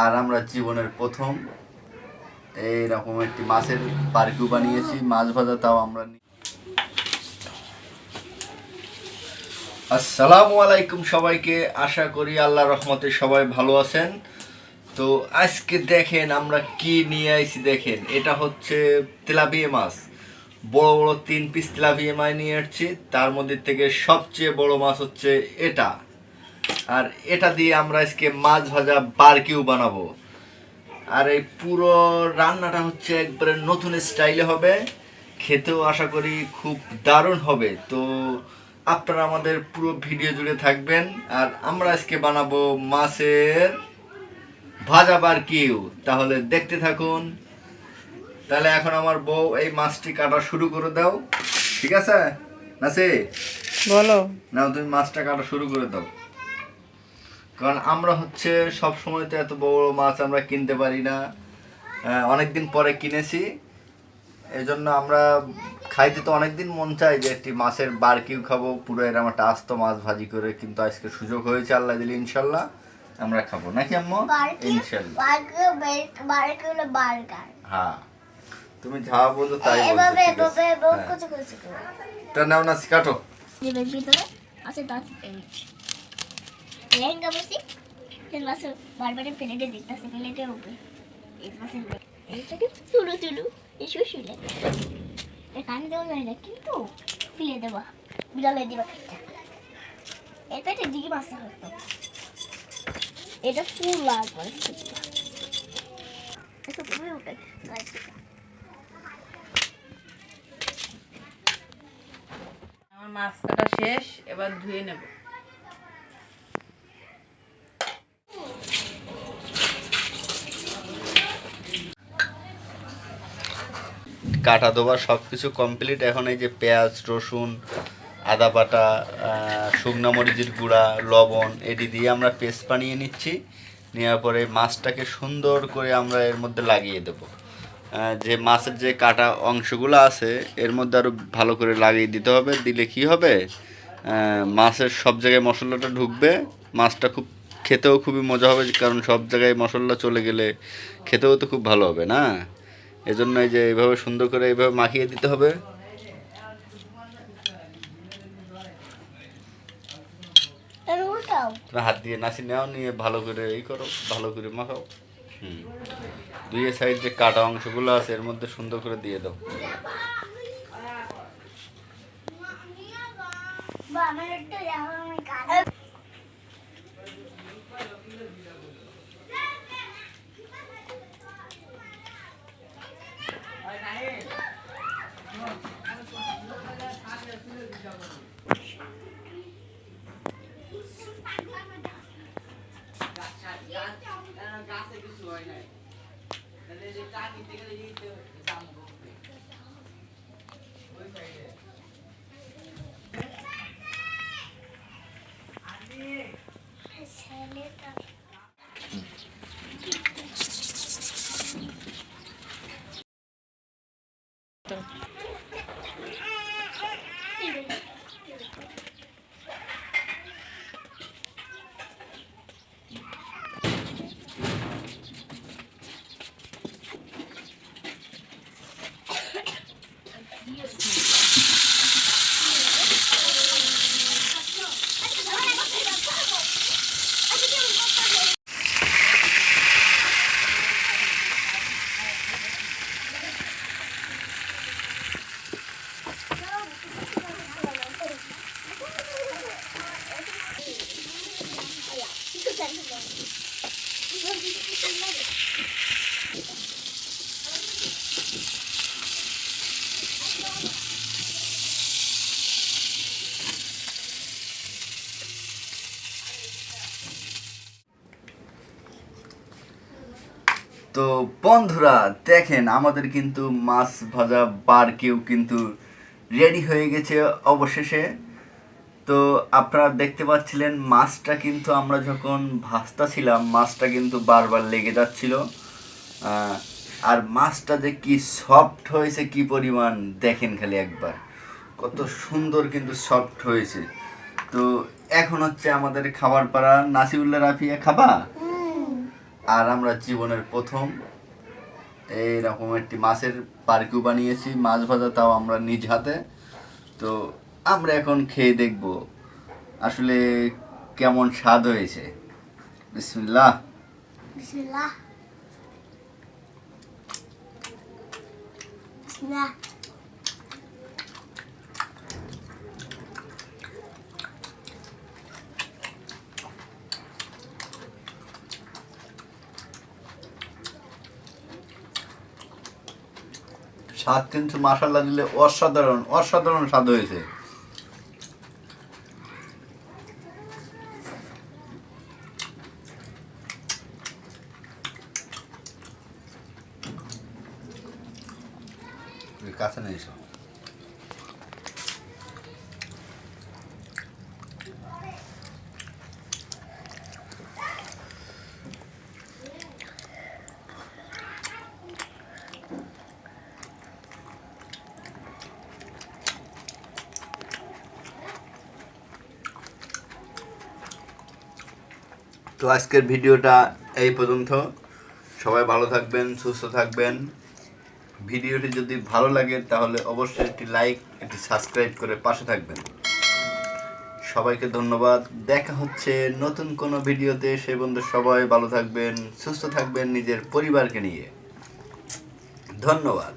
আর আমরা জীবনের প্রথম এইরকম একটি মাছের বারবিকিউ বানিয়েছি, মাছ ভাজা, তাও আমরা। আসসালামু আলাইকুম সবাইকে, আশা করি আল্লাহর রহমতে সবাই ভালো আছেন। তো আজকে দেখেন আমরা কি নিয়ে আইছি, দেখেন এটা হচ্ছে তেলাপিয়া মাছ। বড় বড় 3 পিস তেলাপিয়া মাছ নিয়ে আসছি, তার মধ্যে থেকে সবচেয়ে বড় মাছ হচ্ছে এটা। আর এটা দিয়ে আমরা আজকে মাছ ভাজা বারবিকিউ বানাবো। আর এই পুরো রান্নাটা হচ্ছে একবারে নতুন স্টাইলে হবে, খেতেও আশা করি খুব দারুণ হবে। তো আপনারা আমাদের পুরো ভিডিও জুড়ে থাকবেন। আর আমরা আজকে বানাবো মাছের ভাজা বারবিকিউ, তাহলে দেখতে থাকুন। তাহলে এখন আমার বউ এই মাছটি কাটা শুরু করে দাও, ঠিক আছে? নাসি বলো। নাও, তুমি মাছটা কাটা শুরু করে দাও। কারণ আমরা হচ্ছে সব সময় তো এত বড় মাছ আমরা কিনতে পারি না, অনেকদিন পরে কিনেছি। এই জন্য আমরা খাইতে তো অনেকদিন মন চায় যে একটি মাছের বারবিকিউ খাবো, পুরো এরকম একটা আস্ত মাছ ভাজি করে। কিন্তু আজকে সুযোগ হয়েছে, আল্লাহ দিলে ইনশাল্লাহ আমরা খাবো, নাকি আম্মু? ইনশাল্লাহ। হ্যাঁ, তুমি যা বলছো তাই বলছো। তা নাও না, কাটো। বারবার প্লেটে দেখতেছে, প্লেটের উপরে তুলু তুলু এসো শুলে কানে দেওয়া যায় না, কিন্তু ফেলে দেবা, বিড়ালে দেবা পেটটা। এর পেটে ডিগি মাছটা হতো, এটা ফুল লাগবে। আমার মাছ কাটা শেষ, এবার ধুয়ে নেব। কাটা দেওয়া সব কিছু কমপ্লিট। এখন এই যে পেঁয়াজ, রসুন, আদা বাটা, শুকনো মরিচের গুঁড়া, লবণ, এটি দিয়ে আমরা পেস্ট বানিয়ে নিচ্ছি। নেওয়ার পরে মাছটাকে সুন্দর করে আমরা এর মধ্যে লাগিয়ে দেব। যে মাছের যে কাটা অংশগুলো আছে এর মধ্যে আরও ভালো করে লাগিয়ে দিতে হবে। দিলে কি হবে, মাছের সব জায়গায় মশলাটা ঢুকবে, মাছটা খুব খেতেও খুবই মজা হবে। কারণ সব জায়গায় মশলা চলে গেলে খেতেও তো খুব ভালো হবে না। এজন্য এই যে এইভাবে সুন্দর করে এইভাবে মাখিয়ে দিতে হবে। তুমি হাত দিয়ে নাচি নাও, নিয়ে ভালো করে এই করো, ভালো করে মাখাও। দুই সাইড যে কাটা অংশগুলো আছে এর মধ্যে সুন্দর করে দিয়ে দাও। তো বন্ধুরা দেখেন, আমাদের কিন্তু মাছ ভাজা বারবিকিউ কিন্তু রেডি হয়ে গেছে অবশেষে। তো আপনারা দেখতে পাচ্ছিলেন মাছটা কিন্তু আমরা যখন ভাজতেছিলাম মাছটা কিন্তু বারবার লেগে যাচ্ছিল। আর মাছটা যে কি সফট হয়েছে, কি পরিমাণ দেখেন খালি একবার, কত সুন্দর কিন্তু সফট হয়েছে। তো এখন হচ্ছে আমাদের খাবার পাড়া। নাসিউল্লাহ, রাফিয়া খাবা? আর আমরা জীবনের প্রথম এইরকম একটি মাছের বারবিকিউ বানিয়েছি, মাছ ভাজা, তাও আমরা নিজ হাতে। তো আমরা এখন খেয়ে দেখব আসলে কেমন স্বাদ হয়েছে। বিসমিল্লাহ। বিসমিল্লাহ। বিসমিল্লাহ। স্বাদ কিন্তু মাশাআল্লাহ দিলে অসাধারণ অসাধারণ স্বাদ হয়েছে। কাছে নেই সব। তো আজকের ভিডিওটা এই পর্যন্ত। সবাই ভালো থাকবেন, সুস্থ থাকবেন। ভিডিওটি যদি ভালো লাগে তাহলে অবশ্যই একটি লাইক, একটি সাবস্ক্রাইব করে পাশে থাকবেন। সবাইকে ধন্যবাদ। দেখা হচ্ছে নতুন কোনো ভিডিওতে। সে বন্ধু সবাই ভালো থাকবেন, সুস্থ থাকবেন নিজের পরিবারকে নিয়ে। ধন্যবাদ।